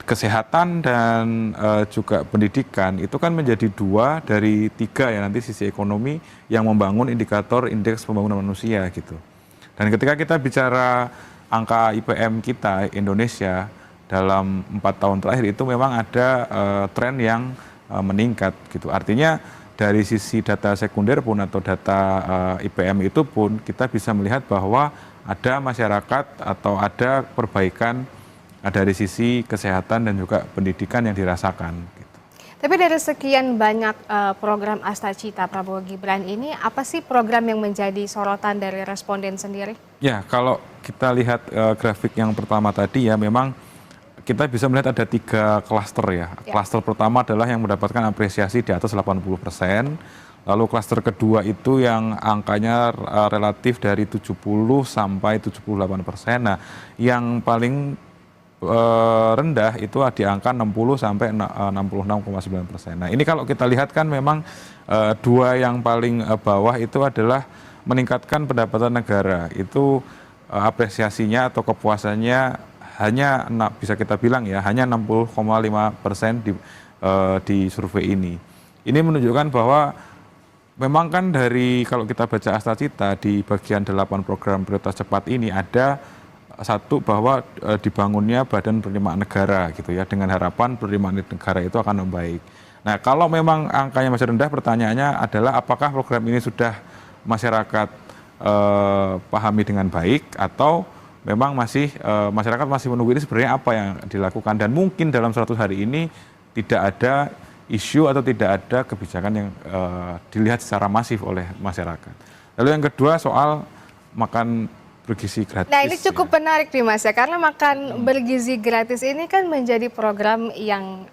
kesehatan dan juga pendidikan itu kan menjadi 2 dari 3 ya nanti sisi ekonomi yang membangun indikator indeks pembangunan manusia gitu. Dan ketika kita bicara angka IPM kita Indonesia dalam 4 tahun terakhir itu memang ada tren yang meningkat gitu. Artinya dari sisi data sekunder pun atau data IPM itu pun kita bisa melihat bahwa ada masyarakat atau ada perbaikan dari sisi kesehatan dan juga pendidikan yang dirasakan. Gitu. Tapi dari sekian banyak program Astacita Prabowo Gibran ini, apa sih program yang menjadi sorotan dari responden sendiri? Ya, kalau kita lihat grafik yang pertama tadi ya, memang kita bisa melihat ada 3 klaster ya. Klaster pertama adalah yang mendapatkan apresiasi di atas 80%. Lalu klaster kedua itu yang angkanya relatif dari 70 sampai 78%. Nah, yang paling rendah itu di angka 60 sampai 66,9%. Nah, ini kalau kita lihat kan memang 2 yang paling bawah itu adalah meningkatkan pendapatan negara. Itu apresiasinya atau kepuasannya hanya bisa kita bilang ya hanya 60,5% di survei ini. Ini menunjukkan bahwa memang kan dari kalau kita baca Astacita di bagian 8 program prioritas cepat ini ada satu bahwa dibangunnya badan penerimaan negara gitu ya, dengan harapan penerimaan negara itu akan membaik. Nah, kalau memang angkanya masih rendah, pertanyaannya adalah apakah program ini sudah masyarakat pahami dengan baik atau memang masih masyarakat masih menunggu ini sebenarnya apa yang dilakukan, dan mungkin dalam 100 hari ini tidak ada isu atau tidak ada kebijakan yang dilihat secara masif oleh masyarakat. Lalu yang kedua soal makan bergizi gratis. Nah, ini cukup menarik nih Mas ya, karena makan bergizi gratis ini kan menjadi program yang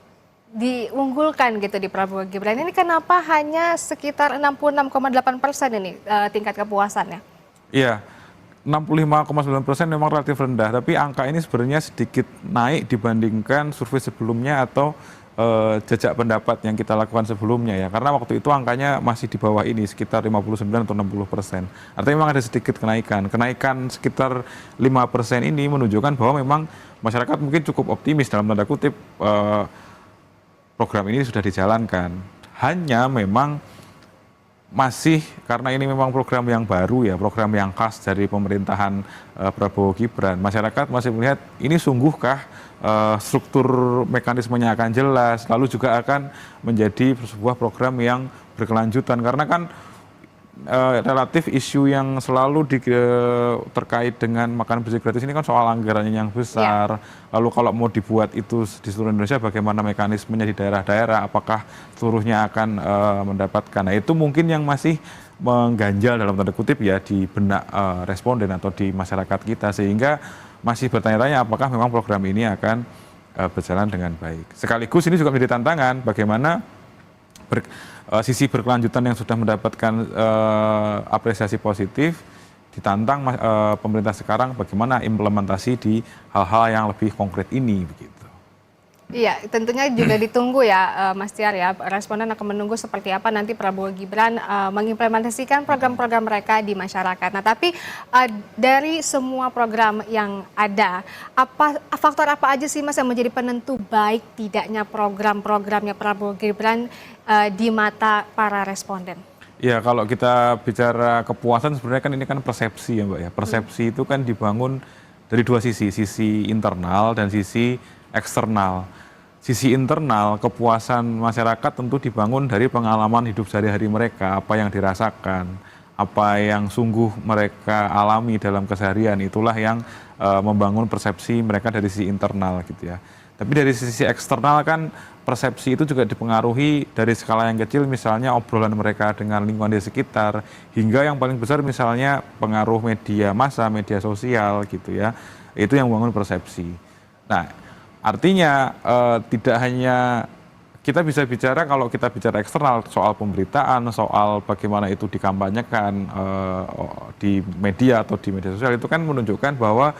diunggulkan gitu di Prabowo Gibran. Ini kenapa hanya sekitar 66,8% ini tingkat kepuasannya? Iya, 65,9% memang relatif rendah, tapi angka ini sebenarnya sedikit naik dibandingkan survei sebelumnya atau jejak pendapat yang kita lakukan sebelumnya ya, karena waktu itu angkanya masih di bawah ini sekitar 59 atau 60%. Artinya memang ada sedikit kenaikan sekitar 5% ini menunjukkan bahwa memang masyarakat mungkin cukup optimis dalam tanda kutip program ini sudah dijalankan. Hanya memang masih karena ini memang program yang baru ya, program yang khas dari pemerintahan Prabowo Gibran. Masyarakat masih melihat ini sungguhkah struktur mekanismenya akan jelas, lalu juga akan menjadi sebuah program yang berkelanjutan. Karena kan relatif isu yang selalu terkait dengan makan bergizi gratis ini kan soal anggarannya yang besar. Lalu kalau mau dibuat itu di seluruh Indonesia, bagaimana mekanismenya di daerah-daerah, apakah seluruhnya akan mendapatkan. Nah itu mungkin yang masih mengganjal dalam tanda kutip ya di benak responden atau di masyarakat kita, sehingga masih bertanya-tanya apakah memang program ini akan berjalan dengan baik. Sekaligus ini juga menjadi tantangan bagaimana sisi berkelanjutan yang sudah mendapatkan apresiasi positif ditantang pemerintah sekarang bagaimana implementasi di hal-hal yang lebih konkret ini begitu. Iya, tentunya juga ditunggu ya Mas Tiar ya, responden akan menunggu seperti apa nanti Prabowo Gibran mengimplementasikan program-program mereka di masyarakat. Nah tapi dari semua program yang ada, faktor apa aja sih Mas yang menjadi penentu baik tidaknya program-programnya Prabowo Gibran di mata para responden? Ya kalau kita bicara kepuasan sebenarnya kan ini kan persepsi ya Mbak ya. Persepsi itu kan dibangun dari dua sisi internal dan sisi eksternal. Sisi internal, kepuasan masyarakat tentu dibangun dari pengalaman hidup sehari-hari mereka, apa yang dirasakan, apa yang sungguh mereka alami dalam keseharian, itulah yang membangun persepsi mereka dari sisi internal gitu ya. Tapi dari sisi eksternal kan persepsi itu juga dipengaruhi dari skala yang kecil, misalnya obrolan mereka dengan lingkungan di sekitar, hingga yang paling besar misalnya pengaruh media massa, media sosial gitu ya, itu yang membangun persepsi. Nah, artinya tidak hanya kita bisa bicara kalau kita bicara eksternal soal pemberitaan, soal bagaimana itu dikampanyekan di media atau di media sosial, itu kan menunjukkan bahwa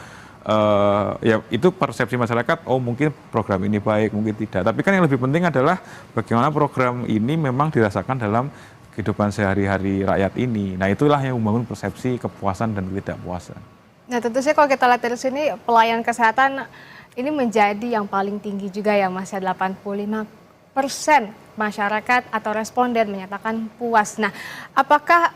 ya itu persepsi masyarakat, oh mungkin program ini baik, mungkin tidak. Tapi kan yang lebih penting adalah bagaimana program ini memang dirasakan dalam kehidupan sehari-hari rakyat ini. Nah itulah yang membangun persepsi kepuasan dan ketidakpuasan. Nah tentu saja kalau kita lihat dari sini pelayanan kesehatan ini menjadi yang paling tinggi juga ya Mas ya, 85% masyarakat atau responden menyatakan puas. Nah, apakah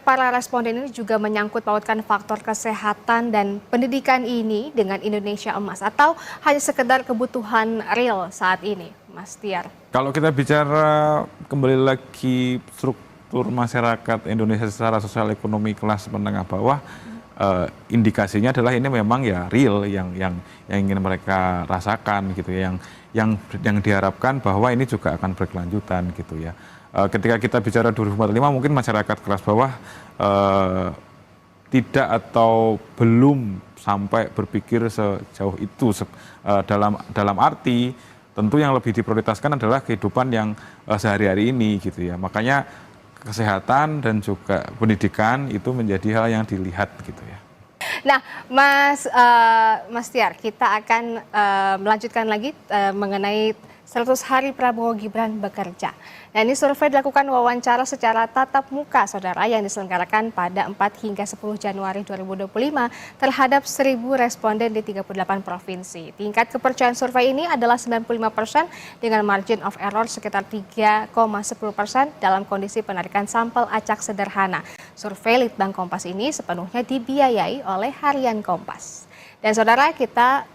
para responden ini juga menyangkut pautkan faktor kesehatan dan pendidikan ini dengan Indonesia Emas atau hanya sekedar kebutuhan real saat ini, Mas Tiar? Kalau kita bicara kembali lagi struktur masyarakat Indonesia secara sosial ekonomi kelas menengah bawah, indikasinya adalah ini memang ya real yang ingin mereka rasakan gitu ya, yang diharapkan bahwa ini juga akan berkelanjutan gitu ya. Ketika kita bicara 2045 mungkin masyarakat kelas bawah tidak atau belum sampai berpikir sejauh itu dalam arti tentu yang lebih diprioritaskan adalah kehidupan yang sehari-hari ini gitu ya. Makanya kesehatan dan juga pendidikan itu menjadi hal yang dilihat gitu ya. Nah, Mas Tiar, kita akan melanjutkan lagi mengenai 100 hari Prabowo Gibran bekerja. Nah, ini survei dilakukan wawancara secara tatap muka, saudara, yang diselenggarakan pada 4 hingga 10 Januari 2025 terhadap 1.000 responden di 38 provinsi. Tingkat kepercayaan survei ini adalah 95% dengan margin of error sekitar 3,10% dalam kondisi penarikan sampel acak sederhana. Survei Litbang Kompas ini sepenuhnya dibiayai oleh Harian Kompas. Dan saudara, kita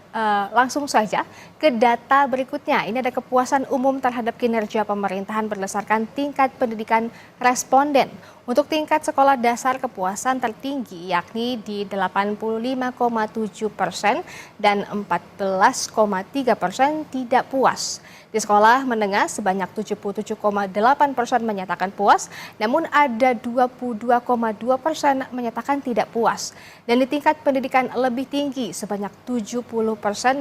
langsung saja ke data berikutnya. Ini ada kepuasan umum terhadap kinerja pemerintahan berdasarkan tingkat pendidikan responden. Untuk tingkat sekolah dasar kepuasan tertinggi yakni di 85,7% dan 14,3% tidak puas. Di sekolah menengah sebanyak 77,8% menyatakan puas, namun ada 22,2% menyatakan tidak puas. Dan di tingkat pendidikan lebih tinggi sebanyak 70%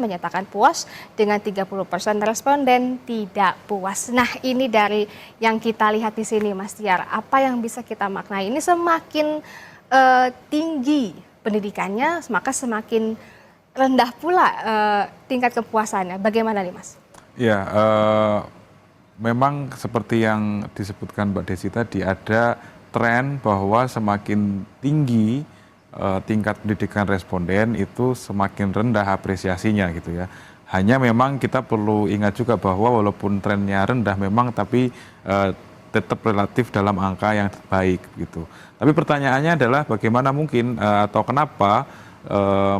menyatakan puas dengan 30% responden tidak puas. Nah, ini dari yang kita lihat di sini Mas Tiar, apa yang bisa kita maknai? Ini semakin tinggi pendidikannya, maka semakin rendah pula tingkat kepuasannya. Bagaimana nih Mas? Ya, memang seperti yang disebutkan Mbak Desi tadi, ada tren bahwa semakin tinggi tingkat pendidikan responden itu semakin rendah apresiasinya gitu ya. Hanya memang kita perlu ingat juga bahwa walaupun trennya rendah memang, tapi tetap relatif dalam angka yang baik gitu. Tapi pertanyaannya adalah bagaimana mungkin atau kenapa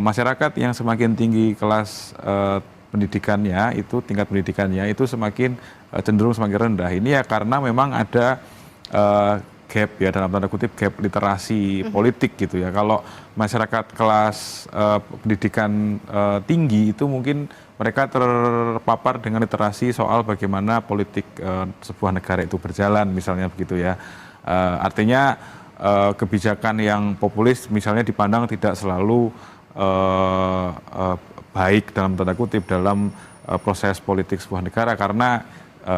masyarakat yang semakin tinggi kelas pendidikannya itu, tingkat pendidikannya itu semakin cenderung semakin rendah. Ini ya karena memang ada gap ya, dalam tanda kutip gap literasi politik gitu ya. Kalau masyarakat kelas pendidikan tinggi itu mungkin mereka terpapar dengan literasi soal bagaimana politik sebuah negara itu berjalan misalnya begitu ya. Artinya kebijakan yang populis misalnya dipandang tidak selalu baik dalam tanda kutip dalam proses politik sebuah negara, karena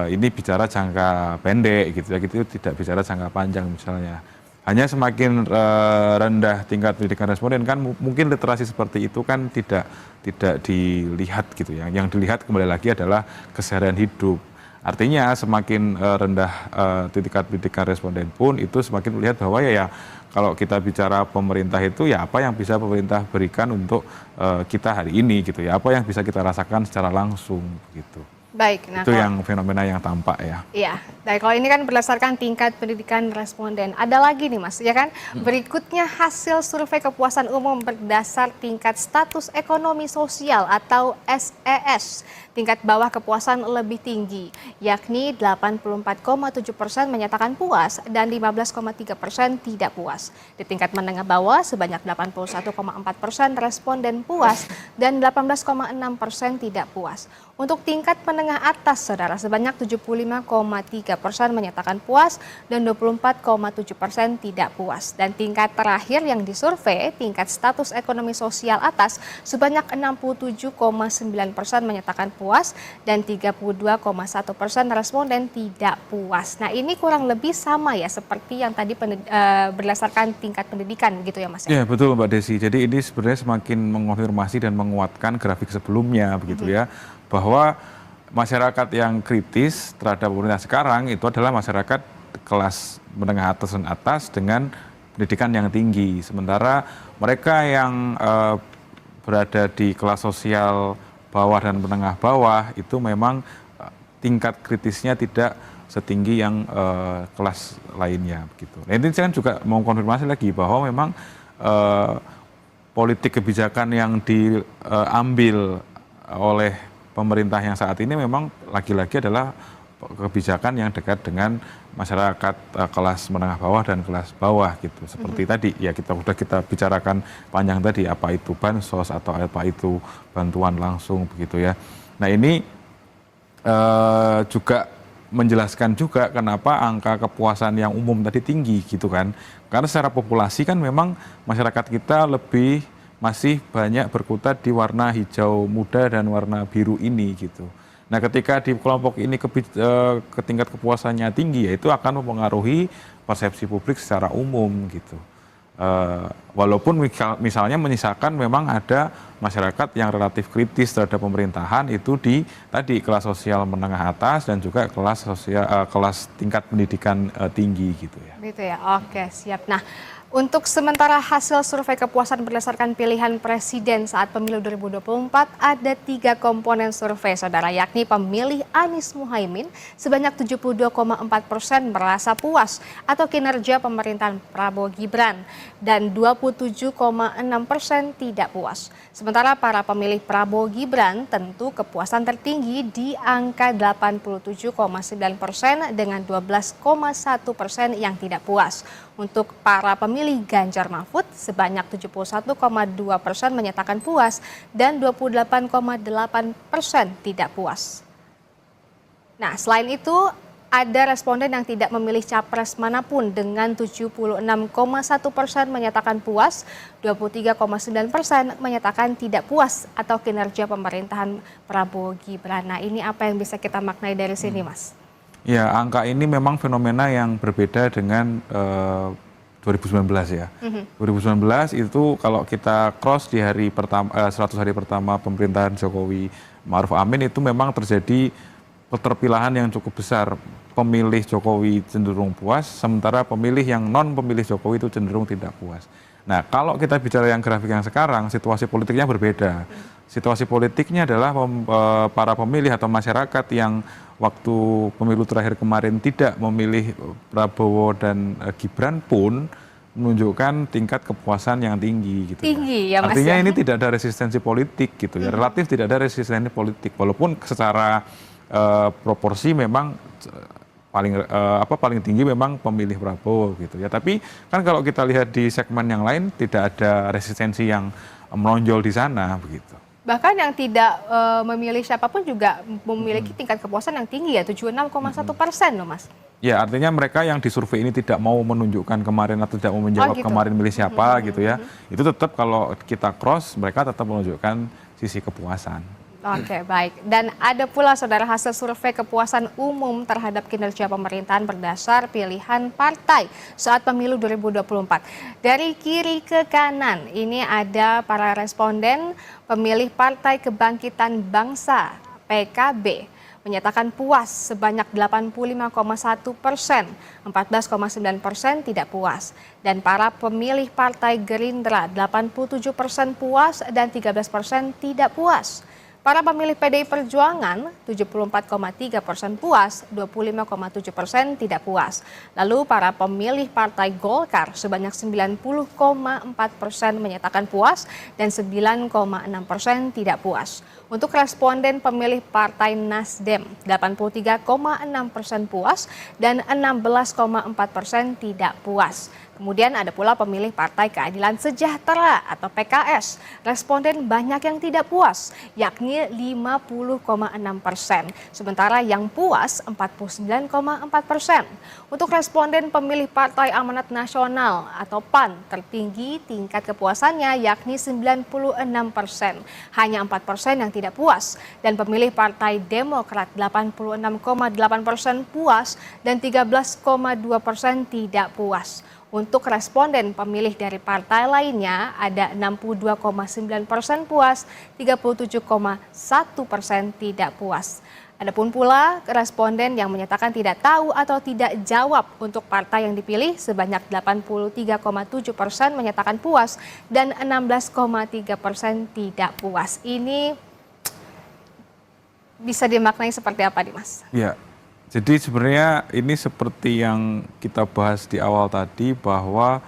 ini bicara jangka pendek gitu ya, gitu tidak bicara jangka panjang misalnya. Hanya semakin rendah tingkat pendidikan responden kan mungkin literasi seperti itu kan tidak dilihat gitu ya. Yang dilihat kembali lagi adalah keseharian hidup. Artinya semakin rendah tingkat pendidikan responden pun itu semakin melihat bahwa ya kalau kita bicara pemerintah itu ya apa yang bisa pemerintah berikan untuk kita hari ini gitu ya, apa yang bisa kita rasakan secara langsung gitu. Baik, nah itu yang fenomena yang tampak ya. Iya, baik, kalau ini kan berdasarkan tingkat pendidikan responden. Ada lagi nih Mas, ya kan? Berikutnya hasil survei kepuasan umum berdasar tingkat status ekonomi sosial atau SES. Tingkat bawah kepuasan lebih tinggi, yakni 84,7% menyatakan puas dan 15,3% tidak puas. Di tingkat menengah bawah sebanyak 81,4% responden puas dan 18,6% tidak puas. Untuk tingkat menengah atas, saudara, sebanyak 75,3% menyatakan puas dan 24,7% tidak puas. Dan tingkat terakhir yang disurvei, tingkat status ekonomi sosial atas, sebanyak 67,9% menyatakan puas dan 32,1% responden tidak puas. Nah, ini kurang lebih sama ya seperti yang tadi berdasarkan tingkat pendidikan gitu ya Mas? Ya betul Mbak Desi, jadi ini sebenarnya semakin mengonfirmasi dan menguatkan grafik sebelumnya begitu ya, bahwa masyarakat yang kritis terhadap pemerintah sekarang itu adalah masyarakat kelas menengah atas dan atas dengan pendidikan yang tinggi. Sementara mereka yang berada di kelas sosial bawah dan menengah bawah itu memang tingkat kritisnya tidak setinggi yang kelas lainnya begitu. Nah, ini saya juga mau konfirmasi lagi bahwa memang politik kebijakan yang diambil oleh pemerintah yang saat ini memang lagi-lagi adalah kebijakan yang dekat dengan masyarakat kelas menengah bawah dan kelas bawah gitu. Seperti tadi ya kita bicarakan panjang tadi, apa itu bansos atau apa itu bantuan langsung begitu ya. Nah, ini juga menjelaskan juga kenapa angka kepuasan yang umum tadi tinggi gitu kan. Karena secara populasi kan memang masyarakat kita masih banyak berkutat di warna hijau muda dan warna biru ini gitu. Nah, ketika di kelompok ini ke tingkat kepuasannya tinggi, ya itu akan mempengaruhi persepsi publik secara umum gitu. Walaupun misalnya menyisakan memang ada masyarakat yang relatif kritis terhadap pemerintahan itu di tadi kelas sosial menengah atas dan juga kelas tingkat pendidikan tinggi gitu ya. Gitu ya, oke siap. Nah, untuk sementara hasil survei kepuasan berdasarkan pilihan presiden saat pemilu 2024 ada 3 komponen survei saudara, yakni pemilih Anies Muhaimin sebanyak 72,4% merasa puas atau kinerja pemerintahan Prabowo Gibran dan 27,6% tidak puas. Sementara para pemilih Prabowo Gibran tentu kepuasan tertinggi di angka 87,9% dengan 12,1% yang tidak puas. Untuk para pemilih Ganjar Mahfud sebanyak 71,2% menyatakan puas dan 28,8% tidak puas. Nah, selain itu ada responden yang tidak memilih capres manapun dengan 76,1% menyatakan puas, 23,9% menyatakan tidak puas atau kinerja pemerintahan Prabowo Gibran. Nah, ini apa yang bisa kita maknai dari sini, Mas? Ya, angka ini memang fenomena yang berbeda dengan 2019 ya. 2019 itu kalau kita cross di hari pertama 100 hari pertama pemerintahan Jokowi Ma'ruf Amin itu memang terjadi keterpilahan yang cukup besar. Pemilih Jokowi cenderung puas, sementara pemilih yang non pemilih Jokowi itu cenderung tidak puas. Nah, kalau kita bicara yang grafik yang sekarang, situasi politiknya berbeda. Situasi politiknya adalah para pemilih atau masyarakat yang waktu pemilu terakhir kemarin tidak memilih Prabowo dan Gibran pun menunjukkan tingkat kepuasan yang tinggi gitu Tinggi ya, Mas, Artinya ya? ini tidak ada resistensi politik gitu ya. Relatif tidak ada resistensi politik walaupun secara proporsi memang paling tinggi memang pemilih Prabowo gitu ya. Tapi kan kalau kita lihat di segmen yang lain tidak ada resistensi yang menonjol di sana begitu. Bahkan yang tidak memilih siapapun juga memiliki tingkat kepuasan yang tinggi ya, 76,1% loh, Mas. Ya, artinya mereka yang disurvei ini tidak mau menunjukkan kemarin atau tidak mau menjawab gitu. kemarin milih siapa gitu ya. Itu tetap kalau kita cross, mereka tetap menunjukkan sisi kepuasan. Oke, baik. Dan ada pula saudara hasil survei kepuasan umum terhadap kinerja pemerintahan berdasar pilihan partai saat pemilu 2024. Dari kiri ke kanan, ini ada para responden pemilih Partai Kebangkitan Bangsa (PKB). Menyatakan puas sebanyak 85,1%, 14,9% tidak puas. Dan para pemilih Partai Gerindra 87% puas dan 13% tidak puas. Para pemilih PDI Perjuangan 74,3% puas, 25,7% tidak puas. Lalu para pemilih Partai Golkar sebanyak 90,4% menyatakan puas dan 9,6% tidak puas. Untuk responden pemilih Partai Nasdem 83,6% puas dan 16,4% tidak puas. Kemudian ada pula pemilih Partai Keadilan Sejahtera atau PKS. Responden banyak yang tidak puas, yakni 50,6%. Sementara yang puas 49,4%. Untuk responden pemilih Partai Amanat Nasional atau PAN, tertinggi tingkat kepuasannya yakni 96%. Hanya 4% yang tidak puas. Dan pemilih Partai Demokrat 86,8% puas dan 13,2% tidak puas. Untuk responden pemilih dari partai lainnya ada 62,9% puas, 37,1% tidak puas. Adapun pula responden yang menyatakan tidak tahu atau tidak jawab untuk partai yang dipilih sebanyak 83,7% menyatakan puas dan 16,3% tidak puas. Ini bisa dimaknai seperti apa nih, Mas? Ya. Jadi sebenarnya ini seperti yang kita bahas di awal tadi bahwa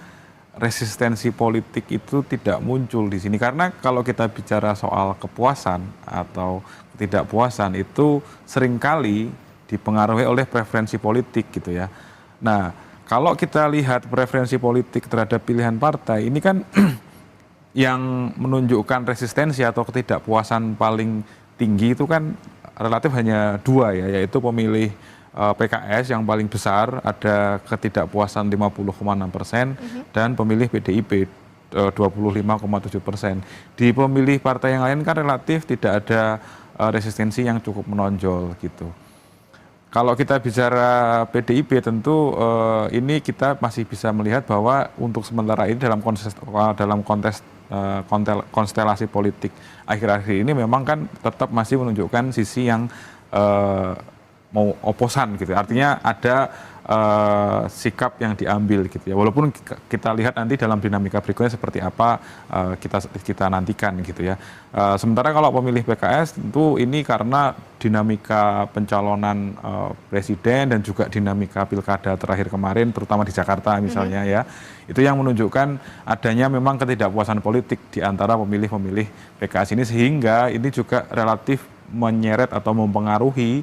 resistensi politik itu tidak muncul di sini karena kalau kita bicara soal kepuasan atau ketidakpuasan itu seringkali dipengaruhi oleh preferensi politik gitu ya. Nah, kalau kita lihat preferensi politik terhadap pilihan partai ini kan yang menunjukkan resistensi atau ketidakpuasan paling tinggi itu kan relatif hanya dua ya, yaitu pemilih PKS yang paling besar ada ketidakpuasan 50,6% dan pemilih PDIP 25,7%. Di pemilih partai yang lain kan relatif tidak ada resistensi yang cukup menonjol gitu. Kalau kita bicara PDIP tentu ini kita masih bisa melihat bahwa untuk sementara ini dalam konstelasi politik akhir-akhir ini memang kan tetap masih menunjukkan sisi yang mau oposan gitu. Artinya ada sikap yang diambil gitu ya. Walaupun kita lihat nanti dalam dinamika berikutnya seperti apa kita nantikan gitu ya. Sementara kalau pemilih PKS tentu ini karena dinamika pencalonan presiden dan juga dinamika pilkada terakhir kemarin terutama di Jakarta misalnya ya. Itu yang menunjukkan adanya memang ketidakpuasan politik di antara pemilih-pemilih PKS ini sehingga ini juga relatif menyeret atau mempengaruhi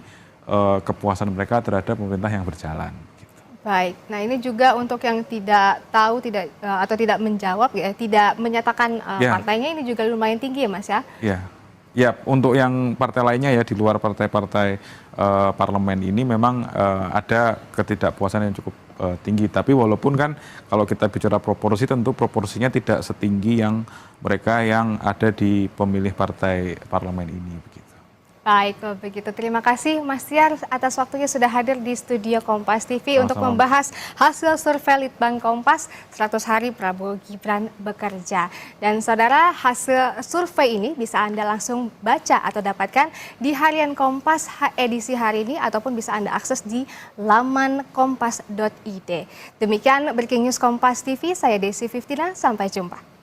kepuasan mereka terhadap pemerintah yang berjalan. Gitu. Baik, nah ini juga untuk yang tidak tahu atau tidak menjawab ya, tidak menyatakan partainya ini juga lumayan tinggi ya, Mas ya? Ya, untuk yang partai lainnya ya di luar partai-partai parlemen ini memang ada ketidakpuasan yang cukup tinggi. Tapi walaupun kan kalau kita bicara proporsi tentu proporsinya tidak setinggi yang mereka yang ada di pemilih partai parlemen ini. Begitu. Baik, begitu. Terima kasih Mas Tiar atas waktunya sudah hadir di studio Kompas TV untuk membahas hasil survei Litbang Kompas 100 hari Prabowo Gibran bekerja. Dan saudara, hasil survei ini bisa Anda langsung baca atau dapatkan di harian Kompas edisi hari ini ataupun bisa Anda akses di laman kompas.id. Demikian Breaking News Kompas TV, saya Desi Fiftina, sampai jumpa.